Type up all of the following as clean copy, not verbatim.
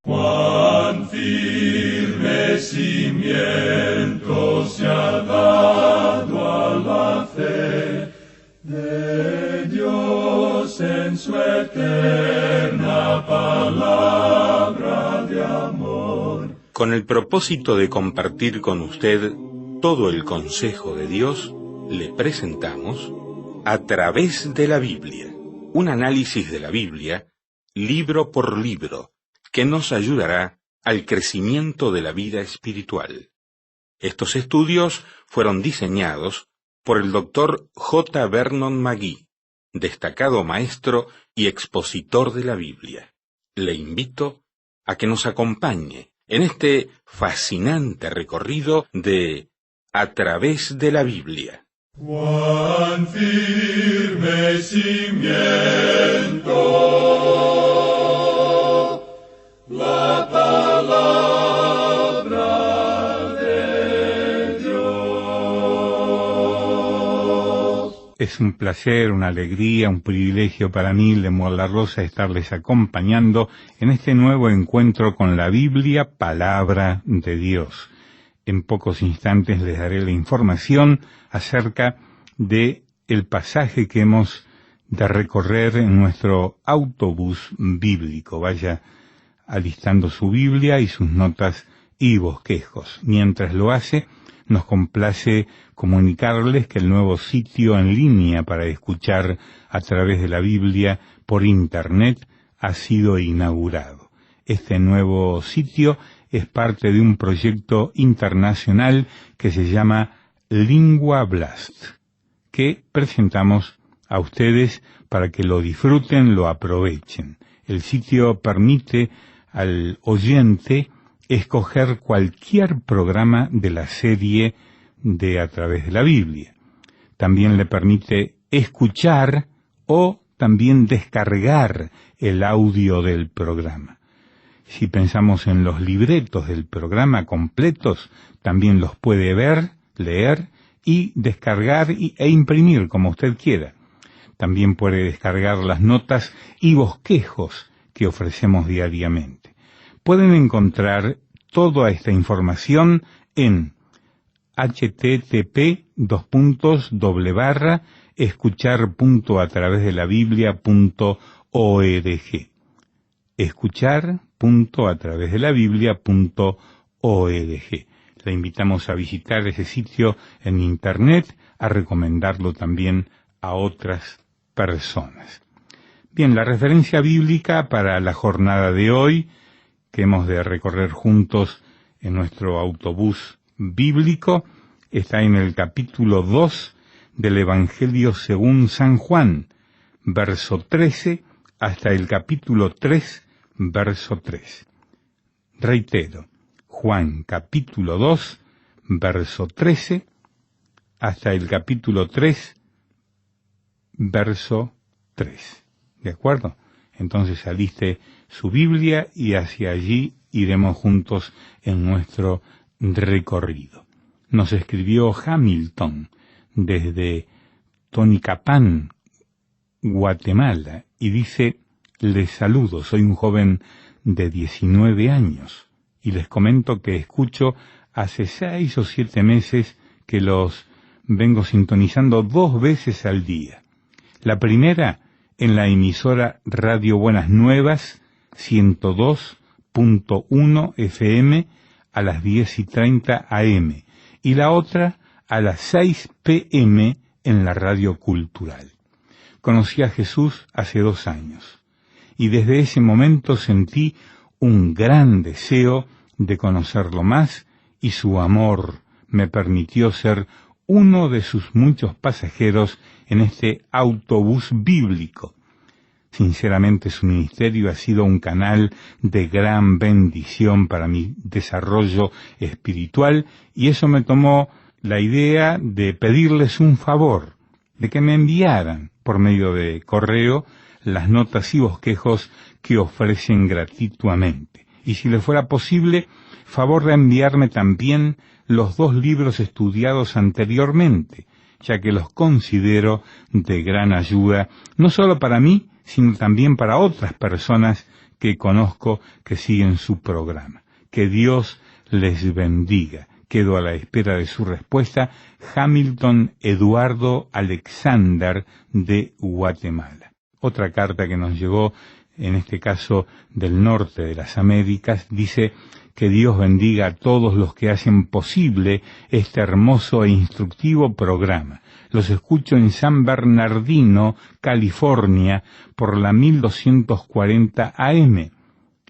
Cuán firme cimiento se ha dado a la fe de Dios en su eterna palabra de amor. Con el propósito de compartir con usted todo el consejo de Dios, le presentamos A través de la Biblia, un análisis de la Biblia, libro por libro, que nos ayudará al crecimiento de la vida espiritual. Estos estudios fueron diseñados por el Dr. J. Vernon McGee, destacado maestro y expositor de la Biblia. Le invito a que nos acompañe en este fascinante recorrido de A través de la Biblia. Cuán firme cimiento la palabra de Dios. Es un placer, una alegría, un privilegio para mí, Lemuel La Rosa, estarles acompañando en este nuevo encuentro con la Biblia, palabra de Dios. En pocos instantes les daré la información acerca de el pasaje que hemos de recorrer en nuestro autobús bíblico. Vaya alistando su Biblia y sus notas y bosquejos. Mientras lo hace, nos complace comunicarles que el nuevo sitio en línea para escuchar a través de la Biblia por Internet ha sido inaugurado. Este nuevo sitio es parte de un proyecto internacional que se llama Lingua Blast, que presentamos a ustedes para que lo disfruten, lo aprovechen. El sitio permite al oyente escoger cualquier programa de la serie de A través de la Biblia. También le permite escuchar o también descargar el audio del programa. Si pensamos en los libretos del programa completos, también los puede ver, leer y descargar e imprimir como usted quiera. También puede descargar las notas y bosquejos que ofrecemos diariamente. Pueden encontrar toda esta información en http://escuchar.atravesdelabiblia.org escuchar.atravesdelabiblia.org. Le invitamos a visitar ese sitio en Internet, a recomendarlo también a otras personas. Bien, la referencia bíblica para la jornada de hoy, que hemos de recorrer juntos en nuestro autobús bíblico, está en el capítulo 2 del Evangelio según San Juan, verso 13, hasta el capítulo 3, verso 3. Reitero, Juan capítulo 2, verso 13, hasta el capítulo 3, verso 3. ¿De acuerdo? Entonces aliste su Biblia y hacia allí iremos juntos en nuestro recorrido. Nos escribió Hamilton desde Tonicapán, Guatemala, y dice: les saludo, soy un joven de 19 años y les comento que escucho hace 6 o 7 meses que los vengo sintonizando 2 veces al día. La primera en la emisora Radio Buenas Nuevas 102.1 FM a las 10:30 AM y la otra a las 6 PM en la Radio Cultural. Conocí a Jesús hace 2 años y desde ese momento sentí un gran deseo de conocerlo más y su amor me permitió ser uno de sus muchos pasajeros en este autobús bíblico. Sinceramente, su ministerio ha sido un canal de gran bendición para mi desarrollo espiritual y eso me tomó la idea de pedirles un favor, de que me enviaran por medio de correo las notas y bosquejos que ofrecen gratuitamente. Y si les fuera posible, favor de enviarme también los 2 libros estudiados anteriormente, ya que los considero de gran ayuda, no solo para mí, sino también para otras personas que conozco que siguen su programa. Que Dios les bendiga. Quedo a la espera de su respuesta. Hamilton Eduardo Alexander, de Guatemala. Otra carta que nos llegó, en este caso del norte de las Américas, dice: que Dios bendiga a todos los que hacen posible este hermoso e instructivo programa. Los escucho en San Bernardino, California, por la 1240 AM.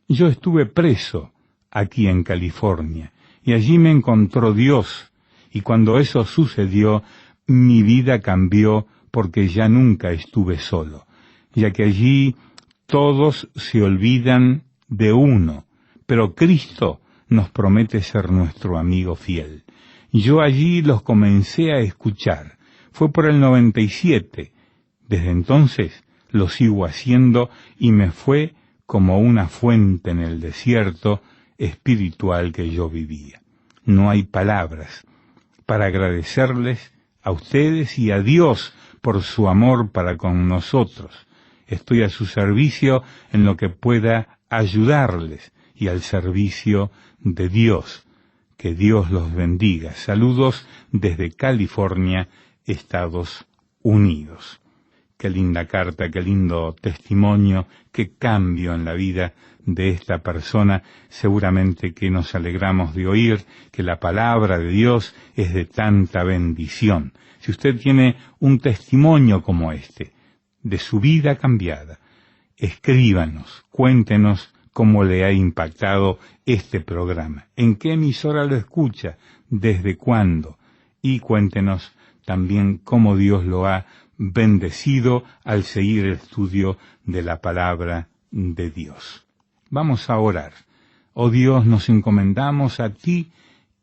Yo estuve preso aquí en California, y allí me encontró Dios, y cuando eso sucedió, mi vida cambió porque ya nunca estuve solo, ya que allí todos se olvidan de uno, pero Cristo nos promete ser nuestro amigo fiel. Yo allí los comencé a escuchar. Fue por el 97. Desde entonces lo sigo haciendo y me fue como una fuente en el desierto espiritual que yo vivía. No hay palabras para agradecerles a ustedes y a Dios por su amor para con nosotros. Estoy a su servicio en lo que pueda ayudarles y al servicio de Dios. Que Dios los bendiga. Saludos desde California, Estados Unidos. Qué linda carta, qué lindo testimonio, qué cambio en la vida de esta persona. Seguramente que nos alegramos de oír que la palabra de Dios es de tanta bendición. Si usted tiene un testimonio como este, de su vida cambiada, escríbanos, cuéntenos cómo le ha impactado este programa, en qué emisora lo escucha, desde cuándo, y cuéntenos también cómo Dios lo ha bendecido al seguir el estudio de la palabra de Dios. Vamos a orar. Oh Dios, nos encomendamos a ti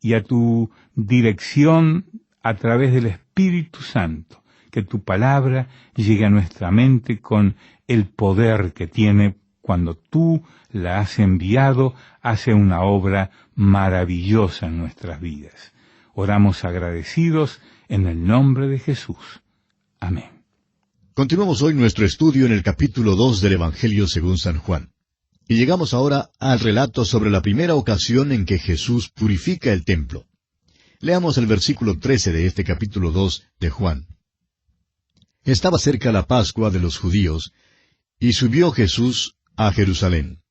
y a tu dirección a través del Espíritu Santo, que tu palabra llegue a nuestra mente con el poder que tiene cuando tú la has enviado, hace una obra maravillosa en nuestras vidas. Oramos agradecidos en el nombre de Jesús. Amén. Continuamos hoy nuestro estudio en el capítulo 2 del Evangelio según San Juan. Y llegamos ahora al relato sobre la primera ocasión en que Jesús purifica el templo. Leamos el versículo 13 de este capítulo 2 de Juan. Estaba cerca la Pascua de los judíos, y subió Jesús a Jerusalén.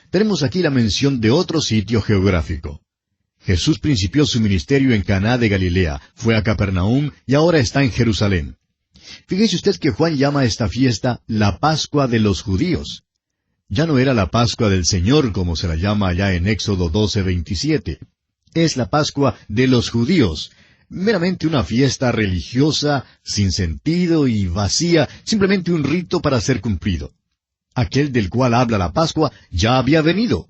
Tenemos aquí la mención de otro sitio geográfico. Jesús principió su ministerio en Caná de Galilea, fue a Capernaum y ahora está en Jerusalén. Fíjese usted que Juan llama a esta fiesta la Pascua de los judíos. Ya no era la Pascua del Señor como se la llama allá en Éxodo 12:27. Es la Pascua de los judíos, meramente una fiesta religiosa, sin sentido y vacía, simplemente un rito para ser cumplido. Aquel del cual habla la Pascua ya había venido,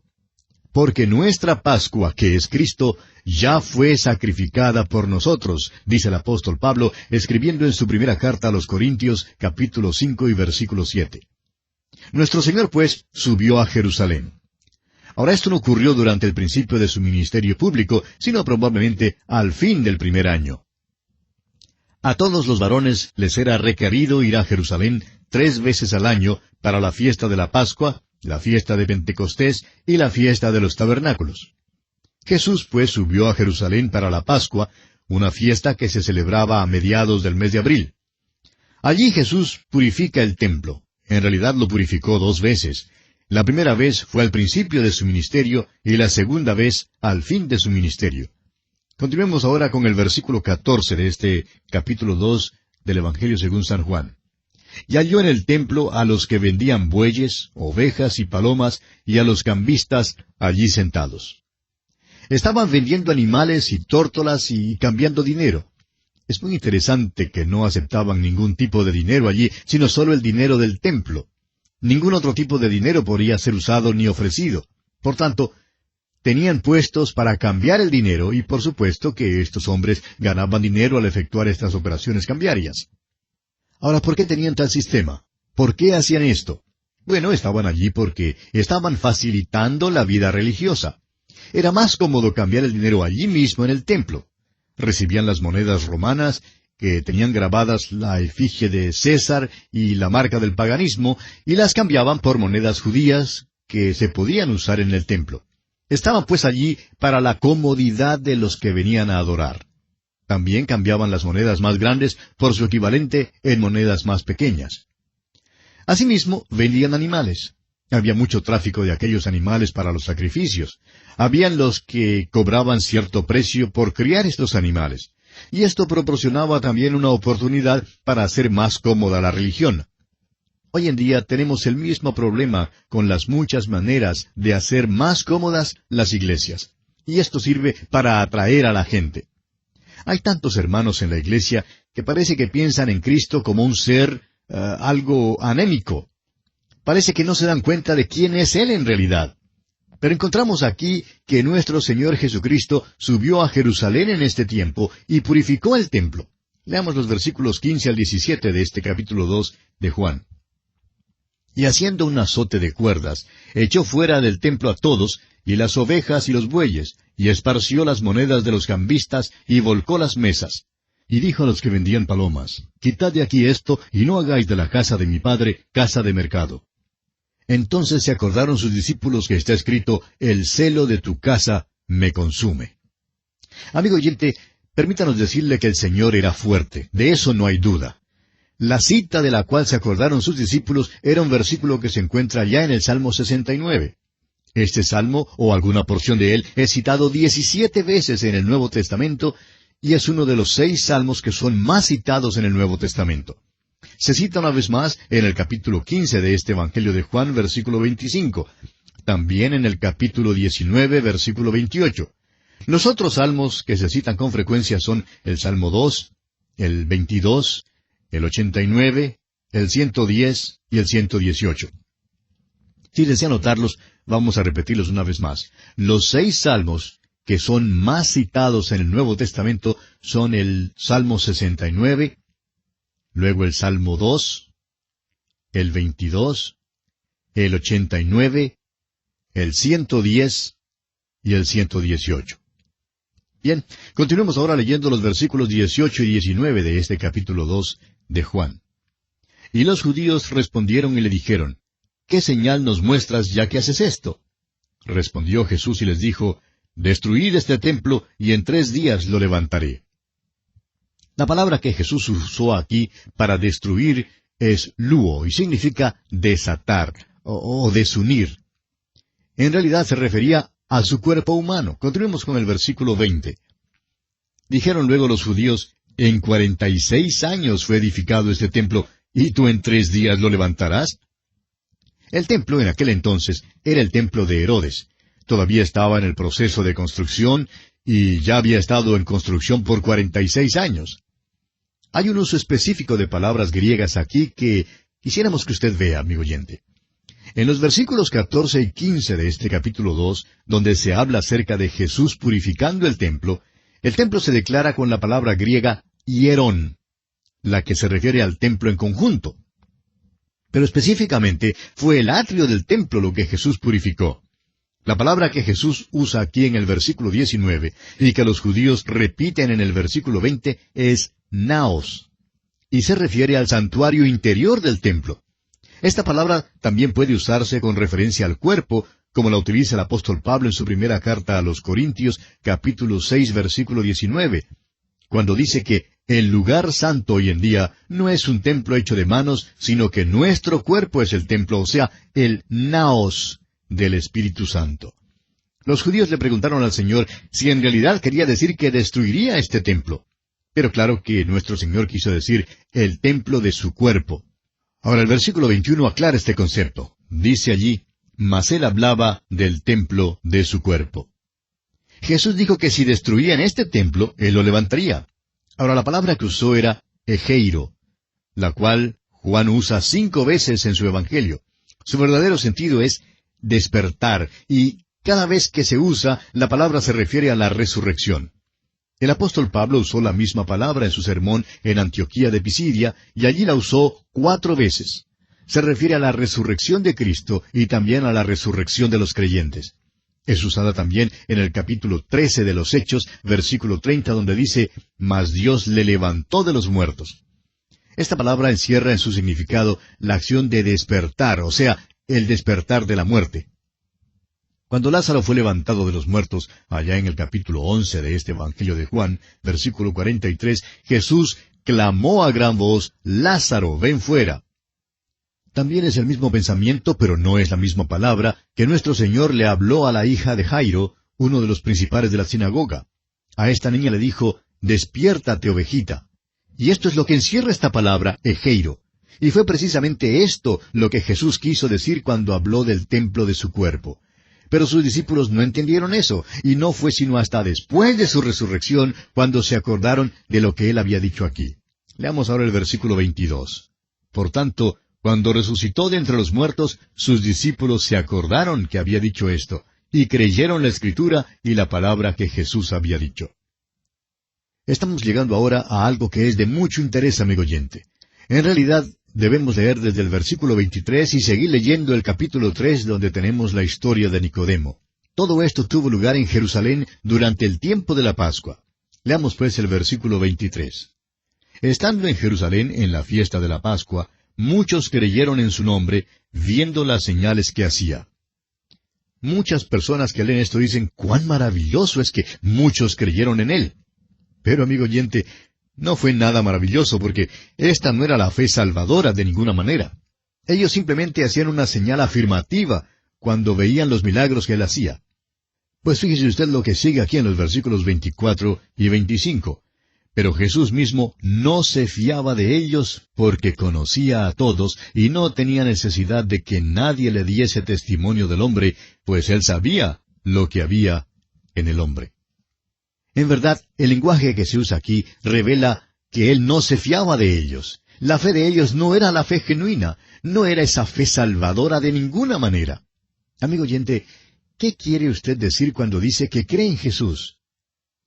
porque nuestra Pascua, que es Cristo, ya fue sacrificada por nosotros, dice el apóstol Pablo, escribiendo en su primera carta a los Corintios, capítulo 5 y versículo 7. Nuestro Señor, pues, subió a Jerusalén. Ahora, esto no ocurrió durante el principio de su ministerio público, sino probablemente al fin del primer año. A todos los varones les era requerido ir a Jerusalén 3 veces al año para la fiesta de la Pascua, la fiesta de Pentecostés y la fiesta de los tabernáculos. Jesús, pues, subió a Jerusalén para la Pascua, una fiesta que se celebraba a mediados del mes de abril. Allí Jesús purifica el templo. En realidad lo purificó 2 veces. La primera vez fue al principio de su ministerio y la segunda vez al fin de su ministerio. Continuemos ahora con el versículo 14 de este capítulo 2 del Evangelio según San Juan. Y halló en el templo a los que vendían bueyes, ovejas y palomas, y a los cambistas allí sentados. Estaban vendiendo animales y tórtolas y cambiando dinero. Es muy interesante que no aceptaban ningún tipo de dinero allí, sino solo el dinero del templo. Ningún otro tipo de dinero podía ser usado ni ofrecido. Por tanto, tenían puestos para cambiar el dinero y por supuesto que estos hombres ganaban dinero al efectuar estas operaciones cambiarias. Ahora, ¿por qué tenían tal sistema? ¿Por qué hacían esto? Bueno, estaban allí porque estaban facilitando la vida religiosa. Era más cómodo cambiar el dinero allí mismo en el templo. Recibían las monedas romanas que tenían grabadas la efigie de César y la marca del paganismo, y las cambiaban por monedas judías que se podían usar en el templo. Estaban pues allí para la comodidad de los que venían a adorar. También cambiaban las monedas más grandes por su equivalente en monedas más pequeñas. Asimismo, vendían animales. Había mucho tráfico de aquellos animales para los sacrificios. Habían los que cobraban cierto precio por criar estos animales. Y esto proporcionaba también una oportunidad para hacer más cómoda la religión. Hoy en día tenemos el mismo problema con las muchas maneras de hacer más cómodas las iglesias. Y esto sirve para atraer a la gente. Hay tantos hermanos en la iglesia que parece que piensan en Cristo como un ser algo anémico. Parece que no se dan cuenta de quién es Él en realidad. Pero encontramos aquí que nuestro Señor Jesucristo subió a Jerusalén en este tiempo y purificó el templo. Leamos los versículos 15 al 17 de este capítulo 2 de Juan. Y haciendo un azote de cuerdas, echó fuera del templo a todos, y las ovejas y los bueyes, y esparció las monedas de los cambistas, y volcó las mesas. Y dijo a los que vendían palomas, quitad de aquí esto, y no hagáis de la casa de mi padre casa de mercado. Entonces se acordaron sus discípulos que está escrito, el celo de tu casa me consume. Amigo oyente, permítanos decirle que el Señor era fuerte, de eso no hay duda. La cita de la cual se acordaron sus discípulos era un versículo que se encuentra ya en el Salmo 69. Este salmo, o alguna porción de él, es citado 17 veces en el Nuevo Testamento, y es uno de los 6 salmos que son más citados en el Nuevo Testamento. Se cita una vez más en el capítulo 15 de este Evangelio de Juan, versículo 25. También en el capítulo 19, versículo 28. Los otros salmos que se citan con frecuencia son el Salmo 2, el 22, el 89, el 110 y el 118. Si desea notarlos, vamos a repetirlos una vez más. Los 6 salmos que son más citados en el Nuevo Testamento son el Salmo 69, luego el Salmo 2, el 22, el 89, el 110 y el 118. Bien, continuemos ahora leyendo los versículos 18 y 19 de este capítulo 2 de Juan. Y los judíos respondieron y le dijeron, ¿qué señal nos muestras ya que haces esto? Respondió Jesús y les dijo, destruid este templo y en 3 días lo levantaré. La palabra que Jesús usó aquí para destruir es luo y significa desatar o desunir. En realidad se refería a su cuerpo humano. Continuemos con el versículo 20. Dijeron luego los judíos, en 46 años fue edificado este templo, ¿y tú en 3 días lo levantarás? El templo en aquel entonces era el templo de Herodes. Todavía estaba en el proceso de construcción y ya había estado en construcción por 46 años. Hay un uso específico de palabras griegas aquí que quisiéramos que usted vea, amigo oyente. En los versículos 14 y 15 de este capítulo 2, donde se habla acerca de Jesús purificando el templo se declara con la palabra griega hierón, la que se refiere al templo en conjunto. Pero específicamente fue el atrio del templo lo que Jesús purificó. La palabra que Jesús usa aquí en el versículo 19 y que los judíos repiten en el versículo 20 es naos, y se refiere al santuario interior del templo. Esta palabra también puede usarse con referencia al cuerpo, como la utiliza el apóstol Pablo en su primera carta a los Corintios, capítulo 6, versículo 19, cuando dice que el lugar santo hoy en día no es un templo hecho de manos, sino que nuestro cuerpo es el templo, o sea, el naos del Espíritu Santo. Los judíos le preguntaron al Señor si en realidad quería decir que destruiría este templo. Pero claro que nuestro Señor quiso decir el templo de su cuerpo. Ahora el versículo 21 aclara este concepto. Dice allí, mas él hablaba del templo de su cuerpo. Jesús dijo que si destruían este templo, él lo levantaría. Ahora la palabra que usó era egeiro, la cual Juan usa 5 veces en su Evangelio. Su verdadero sentido es despertar, y cada vez que se usa, la palabra se refiere a la resurrección. El apóstol Pablo usó la misma palabra en su sermón en Antioquía de Pisidia, y allí la usó 4 veces. Se refiere a la resurrección de Cristo y también a la resurrección de los creyentes. Es usada también en el capítulo 13 de los Hechos, versículo 30, donde dice, «Mas Dios le levantó de los muertos». Esta palabra encierra en su significado la acción de despertar, o sea, el despertar de la muerte. Cuando Lázaro fue levantado de los muertos, allá en el capítulo 11 de este Evangelio de Juan, versículo 43, Jesús clamó a gran voz, «Lázaro, ven fuera». También es el mismo pensamiento, pero no es la misma palabra, que nuestro Señor le habló a la hija de Jairo, uno de los principales de la sinagoga. A esta niña le dijo, «Despiértate, ovejita». Y esto es lo que encierra esta palabra, egeiro. Y fue precisamente esto lo que Jesús quiso decir cuando habló del templo de su cuerpo. Pero sus discípulos no entendieron eso, y no fue sino hasta después de su resurrección cuando se acordaron de lo que él había dicho aquí. Leamos ahora el versículo 22. Por tanto, cuando resucitó de entre los muertos, sus discípulos se acordaron que había dicho esto, y creyeron la Escritura y la palabra que Jesús había dicho. Estamos llegando ahora a algo que es de mucho interés, amigo oyente. En realidad, debemos leer desde el versículo 23 y seguir leyendo el capítulo 3, donde tenemos la historia de Nicodemo. Todo esto tuvo lugar en Jerusalén durante el tiempo de la Pascua. Leamos pues el versículo 23. Estando en Jerusalén en la fiesta de la Pascua, muchos creyeron en su nombre, viendo las señales que hacía. Muchas personas que leen esto dicen, «¡Cuán maravilloso es que muchos creyeron en él!» Pero, amigo oyente, no fue nada maravilloso, porque esta no era la fe salvadora de ninguna manera. Ellos simplemente hacían una señal afirmativa cuando veían los milagros que él hacía. Pues fíjese usted lo que sigue aquí en los versículos 24 y 25. Pero Jesús mismo no se fiaba de ellos porque conocía a todos y no tenía necesidad de que nadie le diese testimonio del hombre, pues él sabía lo que había en el hombre. En verdad, el lenguaje que se usa aquí revela que él no se fiaba de ellos. La fe de ellos no era la fe genuina, no era esa fe salvadora de ninguna manera. Amigo oyente, ¿qué quiere usted decir cuando dice que cree en Jesús?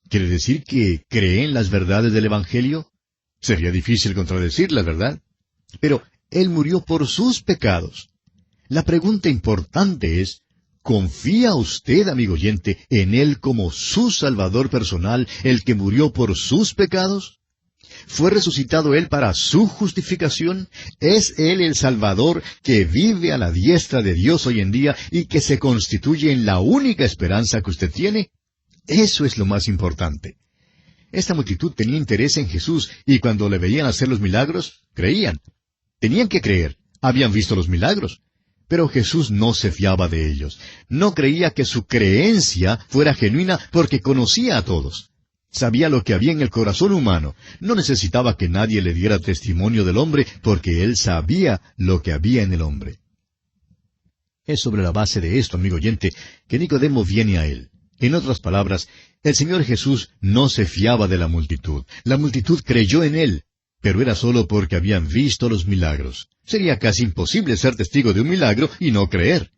¿Quiere decir que cree en las verdades del Evangelio? Sería difícil contradecirla, ¿verdad? Pero él murió por sus pecados. La pregunta importante es, ¿confía usted, amigo oyente, en él como su Salvador personal, el que murió por sus pecados? ¿Fue resucitado él para su justificación? ¿Es él el Salvador que vive a la diestra de Dios hoy en día y que se constituye en la única esperanza que usted tiene? Eso es lo más importante. Esta multitud tenía interés en Jesús y cuando le veían hacer los milagros, creían. Tenían que creer. Habían visto los milagros. Pero Jesús no se fiaba de ellos. No creía que su creencia fuera genuina porque conocía a todos. Sabía lo que había en el corazón humano. No necesitaba que nadie le diera testimonio del hombre porque él sabía lo que había en el hombre. Es sobre la base de esto, amigo oyente, que Nicodemo viene a él. En otras palabras, el Señor Jesús no se fiaba de la multitud. La multitud creyó en él, pero era solo porque habían visto los milagros. Sería casi imposible ser testigo de un milagro y no creer.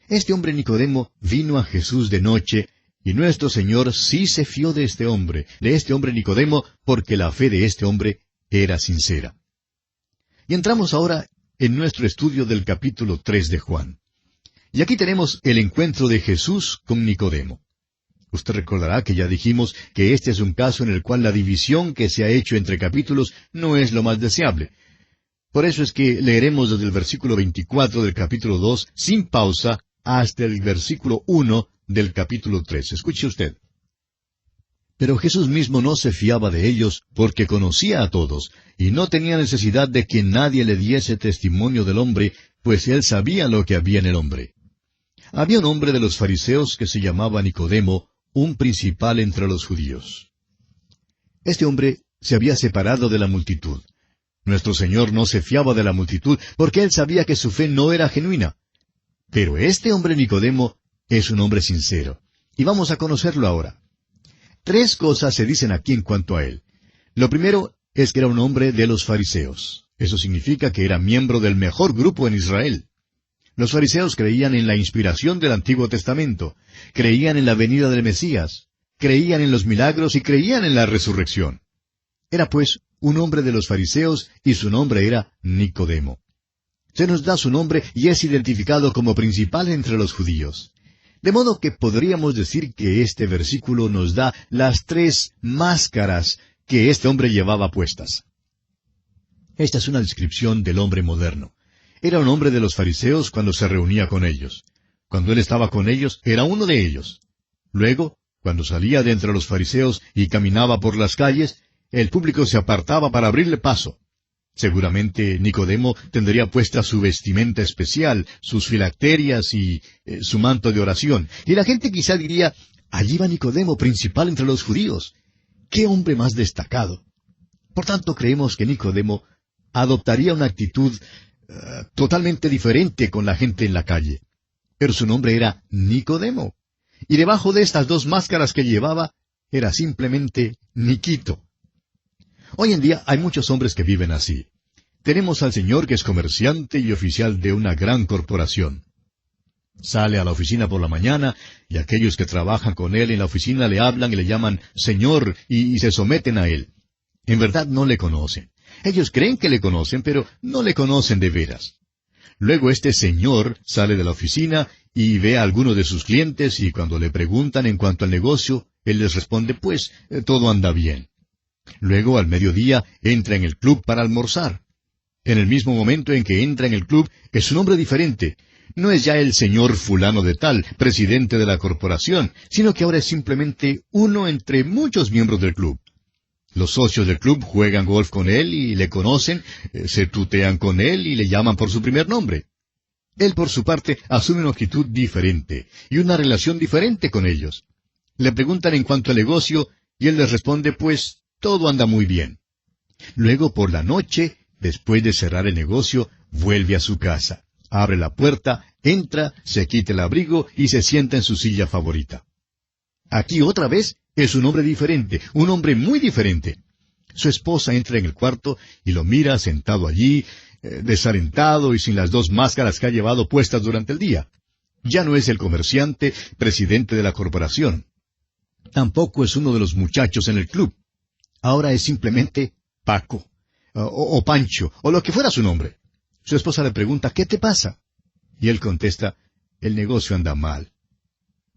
Este hombre Nicodemo vino a Jesús de noche, y nuestro Señor sí se fió de este hombre Nicodemo, porque la fe de este hombre era sincera. Y entramos ahora en nuestro estudio del capítulo 3 de Juan. Y aquí tenemos el encuentro de Jesús con Nicodemo. Usted recordará que ya dijimos que este es un caso en el cual la división que se ha hecho entre capítulos no es lo más deseable. Por eso es que leeremos desde el versículo 24 del capítulo 2 sin pausa hasta el versículo 1 del capítulo 3. Escuche usted. Pero Jesús mismo no se fiaba de ellos porque conocía a todos y no tenía necesidad de que nadie le diese testimonio del hombre, pues él sabía lo que había en el hombre. Había un hombre de los fariseos que se llamaba Nicodemo, un principal entre los judíos. Este hombre se había separado de la multitud. Nuestro Señor no se fiaba de la multitud porque él sabía que su fe no era genuina. Pero este hombre Nicodemo es un hombre sincero. Y vamos a conocerlo ahora. 3 cosas se dicen aquí en cuanto a él. Lo primero es que era un hombre de los fariseos. Eso significa que era miembro del mejor grupo en Israel. Los fariseos creían en la inspiración del Antiguo Testamento, creían en la venida del Mesías, creían en los milagros y creían en la resurrección. Era pues un hombre de los fariseos y su nombre era Nicodemo. Se nos da su nombre y es identificado como principal entre los judíos. De modo que podríamos decir que este versículo nos da las tres máscaras que este hombre llevaba puestas. Esta es una descripción del hombre moderno. Era un hombre de los fariseos cuando se reunía con ellos. Cuando él estaba con ellos, era uno de ellos. Luego, cuando salía de entre los fariseos y caminaba por las calles, el público se apartaba para abrirle paso. Seguramente Nicodemo tendría puesta su vestimenta especial, sus filacterias y su manto de oración. Y la gente quizá diría, allí va Nicodemo, principal entre los judíos. ¡Qué hombre más destacado! Por tanto, creemos que Nicodemo adoptaría una actitud totalmente diferente con la gente en la calle. Pero su nombre era Nicodemo. Y debajo de estas dos máscaras que llevaba, era simplemente Niquito. Hoy en día hay muchos hombres que viven así. Tenemos al señor que es comerciante y oficial de una gran corporación. Sale a la oficina por la mañana y aquellos que trabajan con él en la oficina le hablan y le llaman señor y se someten a él. En verdad no le conocen. Ellos creen que le conocen, pero no le conocen de veras. Luego este señor sale de la oficina y ve a alguno de sus clientes y cuando le preguntan en cuanto al negocio, él les responde, pues, todo anda bien. Luego, al mediodía, entra en el club para almorzar. En el mismo momento en que entra en el club, es un hombre diferente. No es ya el señor fulano de tal, presidente de la corporación, sino que ahora es simplemente uno entre muchos miembros del club. Los socios del club juegan golf con él y le conocen, se tutean con él y le llaman por su primer nombre. Él, por su parte, asume una actitud diferente y una relación diferente con ellos. Le preguntan en cuanto al negocio y él les responde, pues, todo anda muy bien. Luego, por la noche, después de cerrar el negocio, vuelve a su casa. Abre la puerta, entra, se quita el abrigo y se sienta en su silla favorita. Aquí otra vez es un hombre diferente, un hombre muy diferente. Su esposa entra en el cuarto y lo mira sentado allí, desalentado y sin las dos máscaras que ha llevado puestas durante el día. Ya no es el comerciante, presidente de la corporación. Tampoco es uno de los muchachos en el club. Ahora es simplemente Paco, o Pancho, o lo que fuera su nombre. Su esposa le pregunta, ¿qué te pasa? Y él contesta, el negocio anda mal.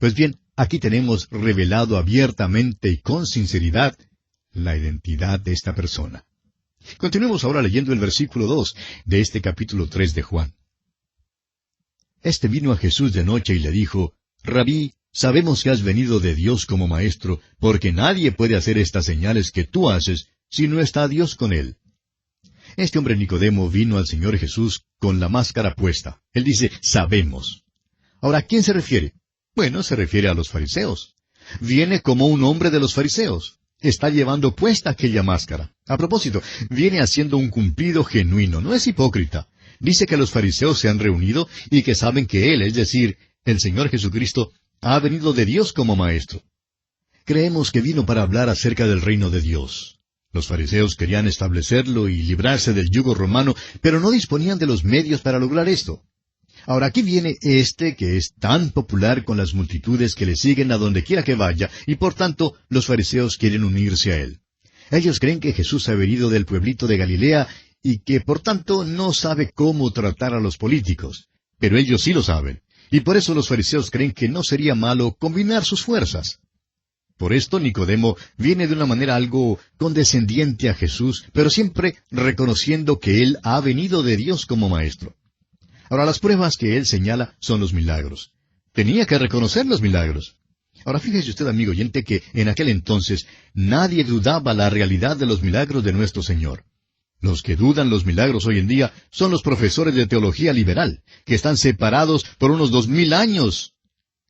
Pues bien, aquí tenemos revelado abiertamente y con sinceridad la identidad de esta persona. Continuemos ahora leyendo el versículo 2 de este capítulo 3 de Juan. Este vino a Jesús de noche y le dijo, Rabí, sabemos que has venido de Dios como maestro, porque nadie puede hacer estas señales que tú haces si no está Dios con él. Este hombre Nicodemo vino al Señor Jesús con la máscara puesta. Él dice, sabemos. Ahora, ¿a quién se refiere? Bueno, se refiere a los fariseos. Viene como un hombre de los fariseos. Está llevando puesta aquella máscara. A propósito, viene haciendo un cumplido genuino, no es hipócrita. Dice que los fariseos se han reunido y que saben que Él, es decir, el Señor Jesucristo, ha venido de Dios como maestro. Creemos que vino para hablar acerca del reino de Dios. Los fariseos querían establecerlo y librarse del yugo romano, pero no disponían de los medios para lograr esto. Ahora aquí viene este que es tan popular con las multitudes que le siguen a donde quiera que vaya, y por tanto los fariseos quieren unirse a él. Ellos creen que Jesús ha venido del pueblito de Galilea y que por tanto no sabe cómo tratar a los políticos. Pero ellos sí lo saben, y por eso los fariseos creen que no sería malo combinar sus fuerzas. Por esto Nicodemo viene de una manera algo condescendiente a Jesús, pero siempre reconociendo que Él ha venido de Dios como maestro. Ahora, las pruebas que Él señala son los milagros. Tenía que reconocer los milagros. Ahora, fíjese usted, amigo oyente, que en aquel entonces nadie dudaba la realidad de los milagros de nuestro Señor. Los que dudan los milagros hoy en día son los profesores de teología liberal, que están separados por unos 2000 años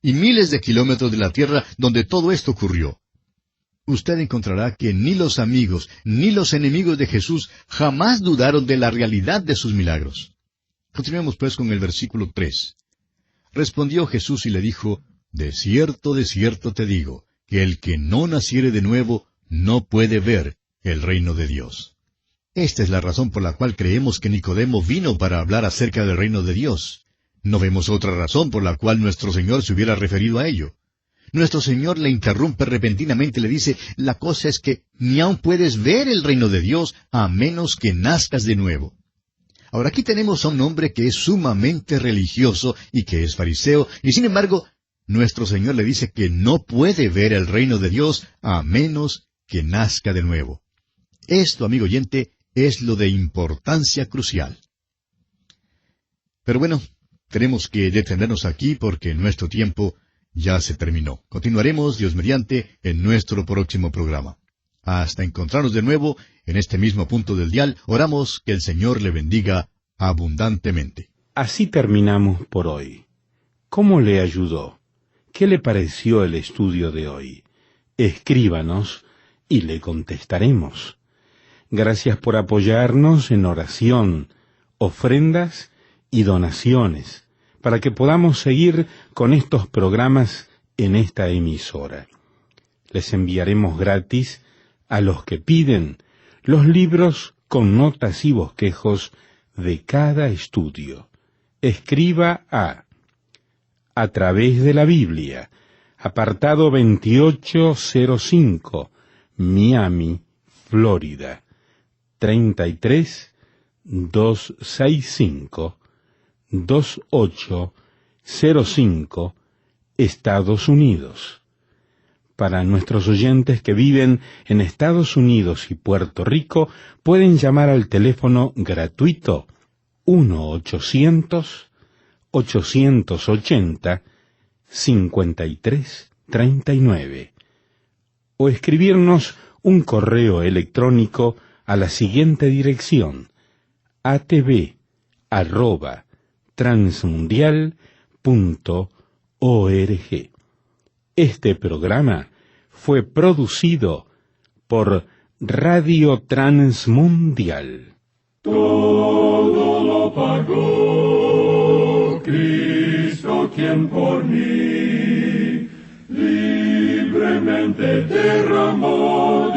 y miles de kilómetros de la tierra donde todo esto ocurrió. Usted encontrará que ni los amigos ni los enemigos de Jesús jamás dudaron de la realidad de sus milagros. Continuemos pues con el versículo 3. Respondió Jesús y le dijo, de cierto te digo, que el que no naciere de nuevo no puede ver el reino de Dios. Esta es la razón por la cual creemos que Nicodemo vino para hablar acerca del reino de Dios. No vemos otra razón por la cual nuestro Señor se hubiera referido a ello. Nuestro Señor le interrumpe repentinamente y le dice, la cosa es que ni aun puedes ver el reino de Dios a menos que nazcas de nuevo. Ahora aquí tenemos a un hombre que es sumamente religioso y que es fariseo, y sin embargo, nuestro Señor le dice que no puede ver el reino de Dios a menos que nazca de nuevo. Esto, amigo oyente, es lo de importancia crucial. Pero bueno, tenemos que detenernos aquí porque nuestro tiempo ya se terminó. Continuaremos, Dios mediante, en nuestro próximo programa. Hasta encontrarnos de nuevo en este mismo punto del dial, oramos que el Señor le bendiga abundantemente. Así terminamos por hoy. ¿Cómo le ayudó? ¿Qué le pareció el estudio de hoy? Escríbanos y le contestaremos. Gracias por apoyarnos en oración, ofrendas y donaciones, para que podamos seguir con estos programas en esta emisora. Les enviaremos gratis a los que piden los libros con notas y bosquejos de cada estudio. Escriba a través de la Biblia, apartado 2805, Miami, Florida, 33265, 2805, Estados Unidos. Para nuestros oyentes que viven en Estados Unidos y Puerto Rico, pueden llamar al teléfono gratuito 1-800-880-5339 o escribirnos un correo electrónico a la siguiente dirección: atv@transmundial.org. Este programa fue producido por Radio Transmundial. Todo lo pagó Cristo, quien por mí libremente derramó